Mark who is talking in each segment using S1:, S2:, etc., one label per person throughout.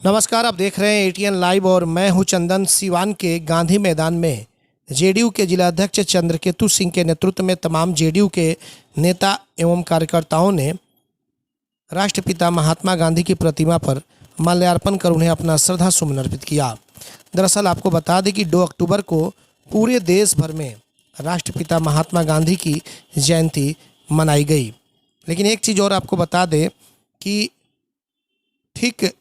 S1: नमस्कार, आप देख रहे हैं एटीएन लाइव और मैं हूं चंदन। सीवान के गांधी मैदान में जेडीयू के जिला अध्यक्ष चंद्रकेतु सिंह के नेतृत्व में तमाम जेडीयू के नेता एवं कार्यकर्ताओं ने राष्ट्रपिता महात्मा गांधी की प्रतिमा पर माल्यार्पण कर उन्हें अपना श्रद्धा सुमन अर्पित किया। दरअसल आपको बता दें कि 2 अक्टूबर को पूरे देश भर में राष्ट्रपिता महात्मा गांधी की जयंती मनाई गई। लेकिन एक चीज़ और आपको बता दें कि ठीक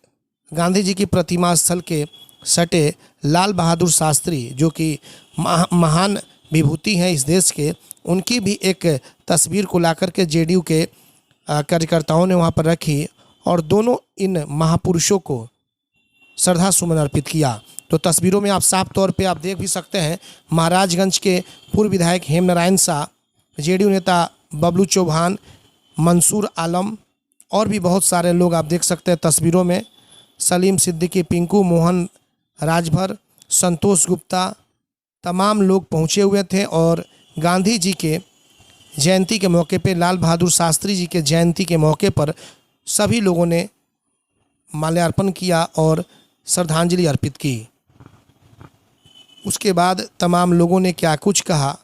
S1: गांधी जी की प्रतिमा स्थल के सटे लाल बहादुर शास्त्री, जो कि महान विभूति हैं इस देश के, उनकी भी एक तस्वीर को लाकर के जेडीयू के कार्यकर्ताओं ने वहां पर रखी और दोनों इन महापुरुषों को श्रद्धा सुमन अर्पित किया। तो तस्वीरों में आप साफ तौर पे आप देख भी सकते हैं महाराजगंज के पूर्व विधायक हेमनारायण शाह, जेडीयू नेता बबलू चौहान, मंसूर आलम और भी बहुत सारे लोग आप देख सकते हैं तस्वीरों में। सलीम सिद्दीकी, पिंकू मोहन राजभर, संतोष गुप्ता, तमाम लोग पहुंचे हुए थे और गांधी जी के जयंती के मौके पे, लाल बहादुर शास्त्री जी के जयंती के मौके पर सभी लोगों ने माल्यार्पण किया और श्रद्धांजलि अर्पित की। उसके बाद तमाम लोगों ने क्या कुछ कहा,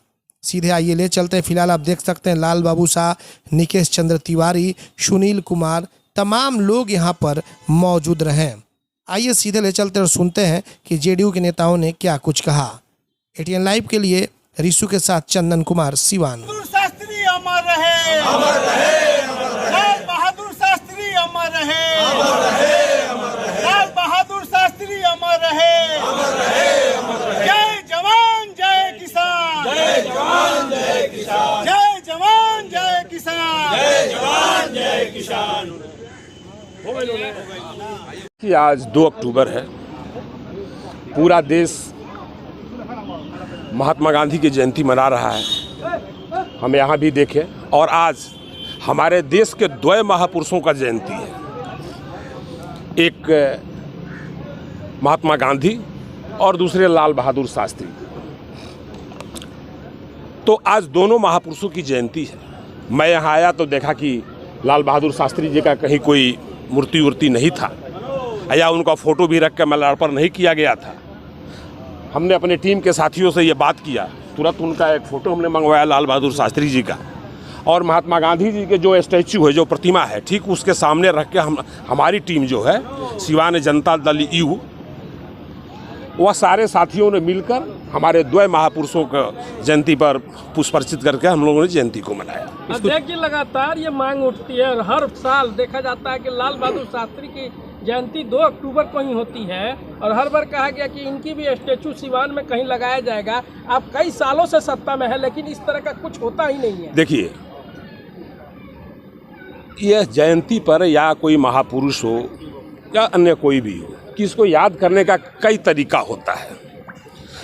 S1: सीधे आइए ले चलते हैं। फिलहाल आप देख सकते हैं लाल बाबू शाह, निकेश चंद्र तिवारी, सुनील कुमार, तमाम लोग यहां पर मौजूद रहे। आइए सीधे ले चलते और सुनते हैं कि जेडीयू के नेताओं ने क्या कुछ कहा। एटीएन लाइव के लिए रिशु के साथ चंदन कुमार, सीवान।
S2: शास्त्री अमर रहे, अमर रहे, अमर रहे। लाल बहादुर शास्त्री अमर रहे, अमर रहे, अमर रहे। लाल बहादुर शास्त्री अमर रहे, अमर रहे, अमर रहे। जय जवान जय किसान, जय जवान जय किसान, जय जवान जय किसान, जय जवान जय किसान।
S3: कि आज 2 अक्टूबर है, पूरा देश महात्मा गांधी की जयंती मना रहा है। हम यहाँ भी देखें, और आज हमारे देश के 2 महापुरुषों का जयंती है। एक महात्मा गांधी और दूसरे लाल बहादुर शास्त्री। तो आज दोनों महापुरुषों की जयंती है। मैं यहाँ आया तो देखा कि लाल बहादुर शास्त्री जी का कहीं कोई मूर्ति नहीं था, या उनका फ़ोटो भी रख के माल्यार्पण नहीं किया गया था। हमने अपने टीम के साथियों से ये बात किया, तुरंत उनका एक फ़ोटो हमने मंगवाया लाल बहादुर शास्त्री जी का, और महात्मा गांधी जी के जो स्टैचू है, जो प्रतिमा है, ठीक उसके सामने रख के हमारी टीम जो है सीवान जनता दल यू, वह सारे साथियों ने मिलकर हमारे 2 महापुरुषों का जयंती पर पुष्प अर्पित करके हम लोगों ने जयंती को मनाया।
S4: देखिए, लगातार ये मांग उठती है और हर साल देखा जाता है कि लाल बहादुर शास्त्री की जयंती 2 अक्टूबर को ही होती है, और हर बार कहा गया कि इनकी भी स्टैचू सीवान में कहीं लगाया जाएगा। आप कई सालों से सत्ता में है, लेकिन इस तरह का कुछ होता ही नहीं है।
S3: देखिए, यह जयंती पर या कोई महापुरुष हो या अन्य कोई भी हो, कि इसको याद करने का कई तरीका होता है।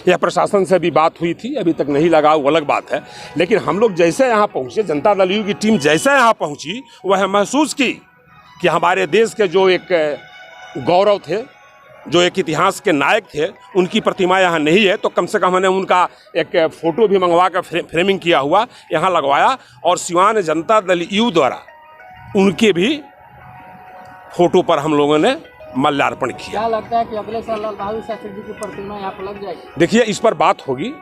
S3: यह प्रशासन से भी बात हुई थी, अभी तक नहीं लगा, वो अलग बात है। लेकिन हम लोग जैसे यहाँ पहुँचे, जनता दल यू की टीम जैसे यहाँ पहुँची, वह महसूस की कि हमारे देश के जो एक गौरव थे, जो एक इतिहास के नायक थे, उनकी प्रतिमा यहाँ नहीं है। तो कम से कम हमने उनका एक फ़ोटो भी मंगवा कर फ्रेमिंग किया हुआ यहाँ लगवाया, और सीवान जनता दल यू द्वारा उनके भी फ़ोटो पर हम लोगों ने माल्यार्पण किया।
S4: क्या लगता है कि अगले साल लाल बहादुर शास्त्री जी की प्रतिमा यहाँ पर लग जाएगी?
S3: देखिए, इस पर बात होगी।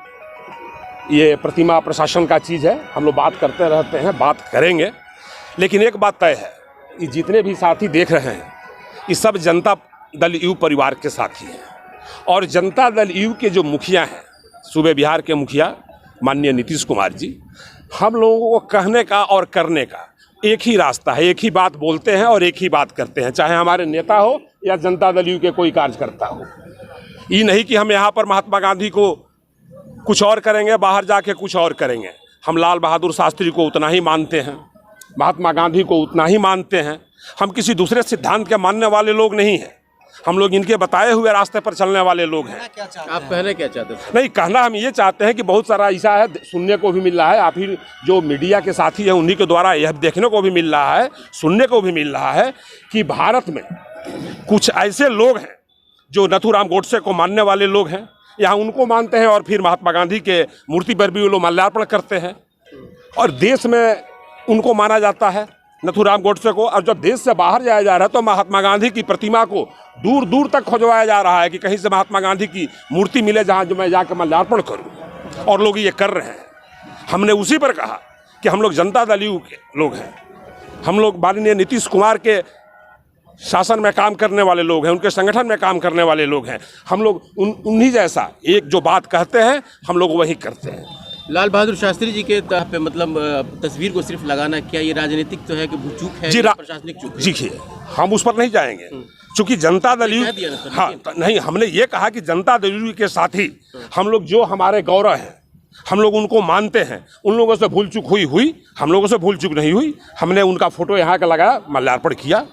S3: ये प्रतिमा प्रशासन का चीज़ है, हम लोग बात करते रहते हैं, बात करेंगे। लेकिन एक बात तय है कि जितने भी साथी देख रहे हैं, ये सब जनता दल यू परिवार के साथी हैं। और जनता दल यू के जो मुखिया हैं, सूबे बिहार के मुखिया माननीय नीतीश कुमार जी, हम लोगों को कहने का और करने का एक ही रास्ता है। एक ही बात बोलते हैं और एक ही बात करते हैं, चाहे हमारे नेता हो या जनता दल यू के कोई कार्यकर्ता हो। ये नहीं कि हम यहाँ पर महात्मा गांधी को कुछ और करेंगे, बाहर जाके कुछ और करेंगे। हम लाल बहादुर शास्त्री को उतना ही मानते हैं, महात्मा गांधी को उतना ही मानते हैं। हम किसी दूसरे सिद्धांत के मानने वाले लोग नहीं हैं। हम लोग इनके बताए हुए रास्ते पर चलने वाले लोग हैं।
S5: आप कहना क्या चाहते हैं?
S3: नहीं, कहना हम ये चाहते हैं कि बहुत सारा ऐसा है, सुनने को भी मिल रहा है। आप ही जो मीडिया के साथी हैं, उन्हीं के द्वारा यह देखने को भी मिल रहा है, सुनने को भी मिल रहा है कि भारत में कुछ ऐसे लोग हैं जो नथुराम गोडसे को मानने वाले लोग हैं, यहाँ उनको मानते हैं, और फिर महात्मा गांधी के मूर्ति पर भी वो लोग माल्यार्पण करते हैं, और देश में उनको माना जाता है। नथुराम गोडसे को, और जब देश से बाहर जाया जा रहा है तो महात्मा गांधी की प्रतिमा को दूर दूर तक खोजवाया जा रहा है कि कहीं से महात्मा गांधी की मूर्ति मिले जहाँ जो मैं जाकर माल्यार्पण करूँ, और लोग ये कर रहे हैं। हमने उसी पर कहा कि हम लोग जनता दल यू के लोग हैं, हम लोग माननीय नीतीश कुमार के शासन में काम करने वाले लोग हैं, उनके संगठन में काम करने वाले लोग हैं। हम लोग उन्हीं जैसा एक जो बात कहते हैं हम लोग वही करते हैं।
S5: लाल बहादुर शास्त्री जी के पे मतलब तस्वीर को सिर्फ लगाना, क्या ये राजनीतिक तो है कि चूक है,
S3: जी
S5: प्रशासनिक चूक है?
S3: जी, हम उस पर नहीं जाएंगे, चूंकि जनता दल यू, हाँ नहीं, हमने ये कहा कि जनता दल यू के साथ ही हम लोग जो हमारे गौरव हैं हम लोग उनको मानते हैं। उन लोगों से भूल चूक हुई, हम लोगों से भूल चूक नहीं हुई। हमने उनका फोटो यहाँ का लगाया, माल्यार्पण किया।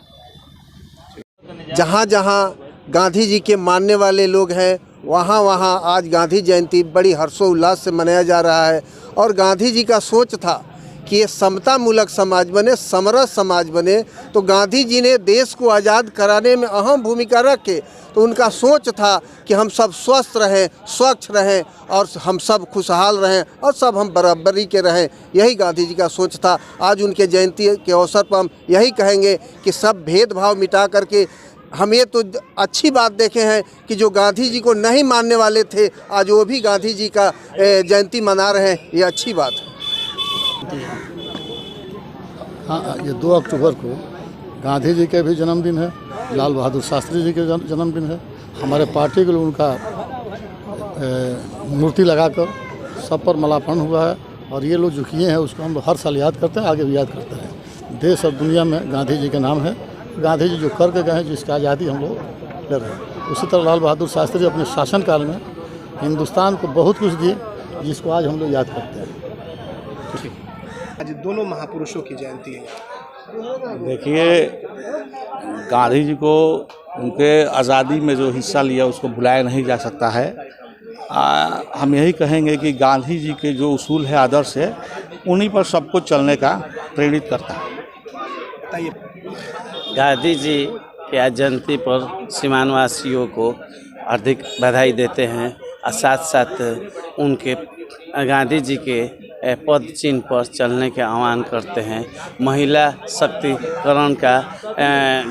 S6: जहाँ जहाँ गांधी जी के मानने वाले लोग हैं वहाँ वहाँ आज गांधी जयंती बड़ी हर्षोल्लास से मनाया जा रहा है। और गांधी जी का सोच था कि ये समतामूलक समाज बने, समरस समाज बने। तो गांधी जी ने देश को आज़ाद कराने में अहम भूमिका रखे। तो उनका सोच था कि हम सब स्वस्थ रहें, स्वच्छ रहें और हम सब खुशहाल रहें और सब हम बराबरी के रहें। यही गांधी जी का सोच था। आज उनके जयंती के अवसर पर हम यही कहेंगे कि सब भेदभाव मिटा करके हम ये तो अच्छी बात देखे हैं कि जो गांधी जी को नहीं मानने वाले थे आज वो भी गांधी जी का जयंती मना रहे हैं। ये अच्छी बात है।
S7: हाँ, ये 2 अक्टूबर को गांधी जी के भी जन्मदिन है, लाल बहादुर शास्त्री जी के जन्मदिन है। हमारे पार्टी के लोग उनका मूर्ति लगाकर सब पर माल्यार्पण हुआ है। और ये लोग जो किए हैं उसको हम लोग हर साल याद करते हैं, आगे भी याद करते हैं। देश और दुनिया में गांधी जी के नाम है। गांधी जी जो करके गए हैं, जिसकी आज़ादी हम लोग ले रहे हैं, उसी तरह लाल बहादुर शास्त्री अपने शासनकाल में हिंदुस्तान को बहुत कुछ दिए, जिसको आज हम लोग याद करते हैं।
S1: आज दोनों महापुरुषों की जयंती है।
S8: देखिए, गांधी जी को उनके आज़ादी में जो हिस्सा लिया उसको भुलाया नहीं जा सकता है। हम यही कहेंगे कि गांधी जी के जो उसूल है, आदर्श है, उन्हीं पर सबको चलने का प्रेरित करता है।
S9: गांधी जी के जयंती पर सीमांतवासियों को हार्दिक बधाई देते हैं और साथ साथ उनके गांधी जी के पद चिन्ह पर चलने के आह्वान करते हैं। महिला शक्तिकरण का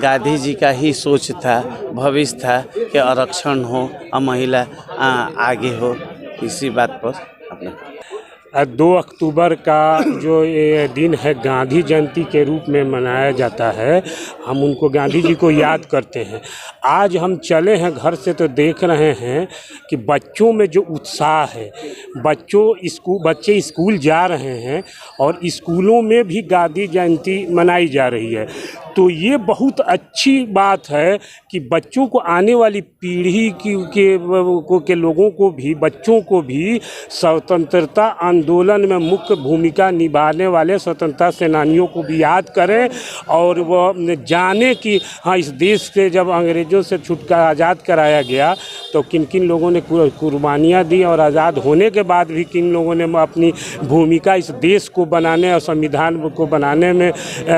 S9: गांधी जी का ही सोच था, भविष्य था कि आरक्षण हो और महिला आगे हो। इसी बात पर अपने
S10: 2 अक्टूबर का जो ये दिन है गांधी जयंती के रूप में मनाया जाता है। हम उनको गांधी जी को याद करते हैं। आज हम चले हैं घर से तो देख रहे हैं कि बच्चों में जो उत्साह है, बच्चे स्कूल जा रहे हैं और स्कूलों में भी गांधी जयंती मनाई जा रही है। तो ये बहुत अच्छी बात है कि बच्चों को, आने वाली पीढ़ी के लोगों को भी, बच्चों को भी स्वतंत्रता आंदोलन में मुख्य भूमिका निभाने वाले स्वतंत्रता सेनानियों को भी याद करें और वो जाने कि हाँ, इस देश से जब अंग्रेज़ों से छुटकारा आज़ाद कराया गया तो किन किन लोगों ने कुर्बानियाँ दी और आज़ाद होने के बाद भी किन लोगों ने अपनी भूमिका इस देश को बनाने और संविधान को बनाने में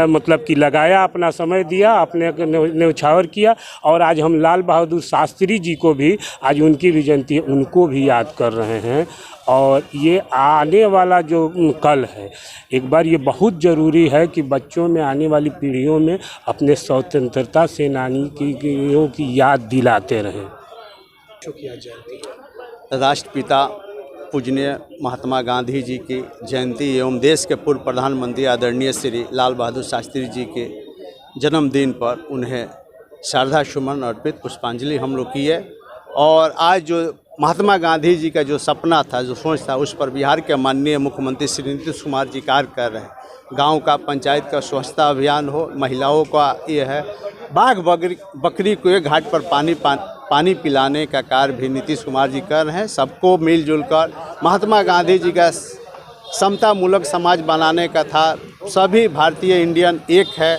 S10: मतलब कि लगाया, अपना समय दिया, अपने न्यौछावर किया। और आज हम लाल बहादुर शास्त्री जी को भी, आज उनकी भी जयंती है, उनको भी याद कर रहे हैं। और ये आने वाला जो कल है, एक बार ये बहुत ज़रूरी है कि बच्चों में, आने वाली पीढ़ियों में अपने स्वतंत्रता सेनानी की याद दिलाते रहें।
S8: राष्ट्रपिता पूजनीय महात्मा गांधी जी की जयंती एवं देश के पूर्व प्रधानमंत्री आदरणीय श्री लाल बहादुर शास्त्री जी के जन्मदिन पर उन्हें श्रद्धा सुमन अर्पित पुष्पांजलि हम लोग की है। और आज जो महात्मा गांधी जी का जो सपना था, जो सोच था, उस पर बिहार के माननीय मुख्यमंत्री श्री नीतीश कुमार जी कार्य कर रहे हैं। गांव का, पंचायत का स्वच्छता अभियान हो, महिलाओं का ये है, बाघ बकरी को एक घाट पर पानी पिलाने का कार्य भी नीतीश कुमार जी कर रहे हैं। सबको मिलजुल कर महात्मा गांधी जी का समतामूलक समाज बनाने का था। सभी भारतीय इंडियन एक है,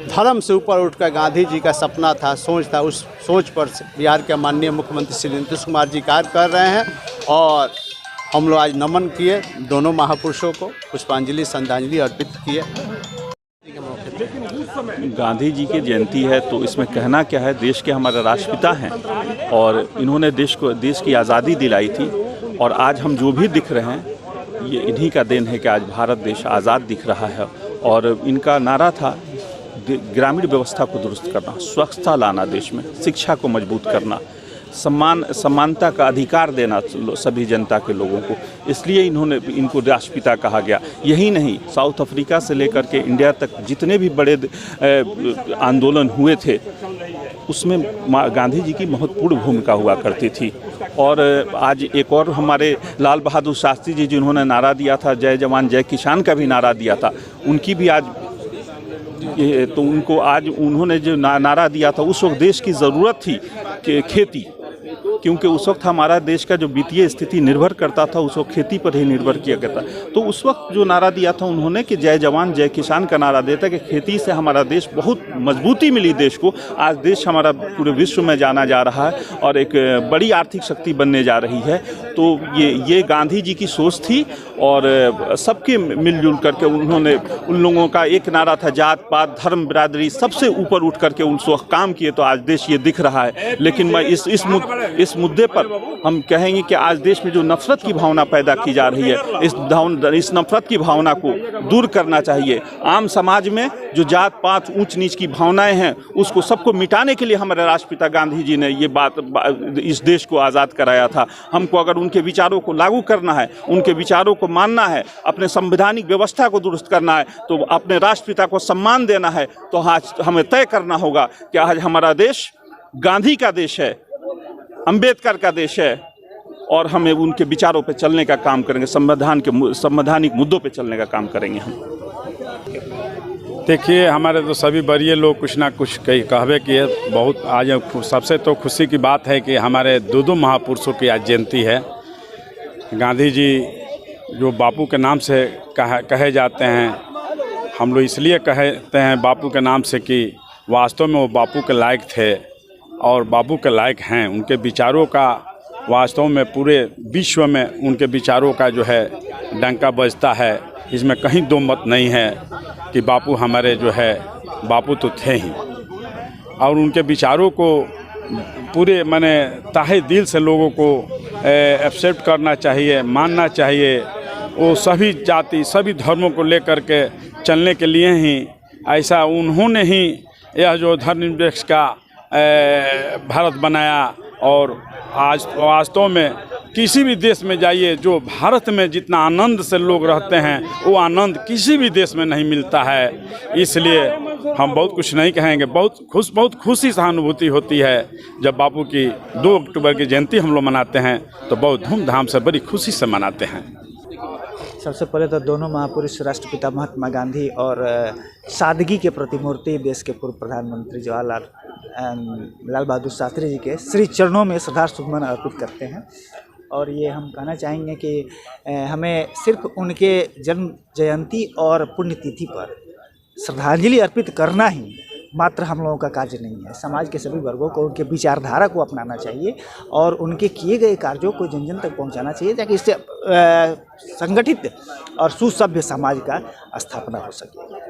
S8: धर्म से ऊपर उठकर गांधी जी का सपना था, सोच था। उस सोच पर बिहार के माननीय मुख्यमंत्री श्री नीतीश कुमार जी कार्य कर रहे हैं। और हम लोग आज नमन किए दोनों महापुरुषों को, पुष्पांजलि श्रद्धांजलि अर्पित किए।
S11: गांधी जी की जयंती है तो इसमें कहना क्या है, देश के हमारे राष्ट्रपिता हैं और इन्होंने देश की आज़ादी दिलाई थी। और आज हम जो भी दिख रहे हैं ये इन्हीं का देन है कि आज भारत देश आज़ाद दिख रहा है। और इनका नारा था ग्रामीण व्यवस्था को दुरुस्त करना, स्वच्छता लाना, देश में शिक्षा को मजबूत करना, समानता का अधिकार देना सभी जनता के लोगों को। इसलिए इनको राष्ट्रपिता कहा गया। यही नहीं, साउथ अफ्रीका से लेकर के इंडिया तक जितने भी बड़े आंदोलन हुए थे उसमें गांधी जी की महत्वपूर्ण भूमिका हुआ करती थी। और आज एक और हमारे लाल बहादुर शास्त्री जी जिन्होंने नारा दिया था, जय जवान जय किसान का भी नारा दिया था, उनकी भी आज तो उनको आज उन्होंने जो नारा दिया था, उस वक्त देश की ज़रूरत थी कि खेती, क्योंकि उस वक्त हमारा देश का जो वित्तीय स्थिति निर्भर करता था उस वक्त खेती पर ही निर्भर किया करता। तो उस वक्त जो नारा दिया था उन्होंने कि जय जवान जय किसान का नारा देता कि खेती से हमारा देश बहुत मजबूती मिली देश को। आज देश हमारा पूरे विश्व में जाना जा रहा है और एक बड़ी आर्थिक शक्ति बनने जा रही है। तो ये गांधी जी की सोच थी और सबके मिलजुल करके उन्होंने, उन लोगों का एक नारा था, जात पात धर्म बिरादरी सबसे ऊपर उठ करके उन सब काम किए, तो आज देश ये दिख रहा है। लेकिन मैं इस मुद्दे पर हम कहेंगे कि आज देश में जो नफरत की भावना पैदा की जा रही है, इस नफरत की भावना को दूर करना चाहिए। आम समाज में जो जात पात ऊंच नीच की भावनाएं हैं उसको सबको मिटाने के लिए हमारे राष्ट्रपिता गांधी जी ने ये बात इस देश को आज़ाद कराया था। हमको अगर उनके विचारों को लागू करना है, उनके विचारों को मानना है, अपने संवैधानिक व्यवस्था को दुरुस्त करना है, तो अपने राष्ट्रपिता को सम्मान देना है, तो आज हमें तय करना होगा कि आज हमारा देश गांधी का देश है, अंबेडकर का देश है और हमें उनके विचारों पे चलने का काम करेंगे, संवैधानिक मुद्दों पे चलने का काम करेंगे हम।
S12: देखिए, हमारे तो सभी बड़े लोग कुछ ना कुछ कहवे किए। बहुत आज सबसे तो खुशी की बात है कि हमारे दो महापुरुषों की आज जयंती है। गांधी जी जो बापू के नाम से कहे जाते हैं, हम लोग इसलिए कहते हैं बापू के नाम से कि वास्तव में वो बापू के लायक थे और बापू के लायक हैं। उनके विचारों का वास्तव में पूरे विश्व में उनके विचारों का जो है डंका बजता है। इसमें कहीं दो मत नहीं है कि बापू हमारे जो है बापू तो थे ही, और उनके विचारों को पूरे माने ताहे दिल से लोगों को एक्सेप्ट करना चाहिए, मानना चाहिए। वो सभी जाति सभी धर्मों को लेकर के चलने के लिए ही ऐसा उन्होंने ही यह जो धर्मनिरपेक्ष का भारत बनाया। और आज वास्तव में किसी भी देश में जाइए, जो भारत में जितना आनंद से लोग रहते हैं वो आनंद किसी भी देश में नहीं मिलता है। इसलिए हम बहुत कुछ नहीं कहेंगे, बहुत खुशी सहानुभूति होती है जब बापू की 2 अक्टूबर की जयंती हम लोग मनाते हैं, तो बहुत धूमधाम से बड़ी खुशी से मनाते हैं।
S13: सबसे पहले तो दोनों महापुरुष राष्ट्रपिता महात्मा गांधी और सादगी के प्रतिमूर्ति देश के पूर्व प्रधानमंत्री जवाहरलाल लाल बहादुर शास्त्री जी के श्री चरणों में श्रद्धा सुमन अर्पित करते हैं। और ये हम कहना चाहेंगे कि हमें सिर्फ उनके जन्म जयंती और पुण्यतिथि पर श्रद्धांजलि अर्पित करना ही मात्र हम लोगों का कार्य नहीं है। समाज के सभी वर्गों को उनके विचारधारा को अपनाना चाहिए और उनके किए गए कार्यों को जन जन तक पहुंचाना चाहिए, ताकि इससे संगठित और सुसभ्य समाज का स्थापना हो सके।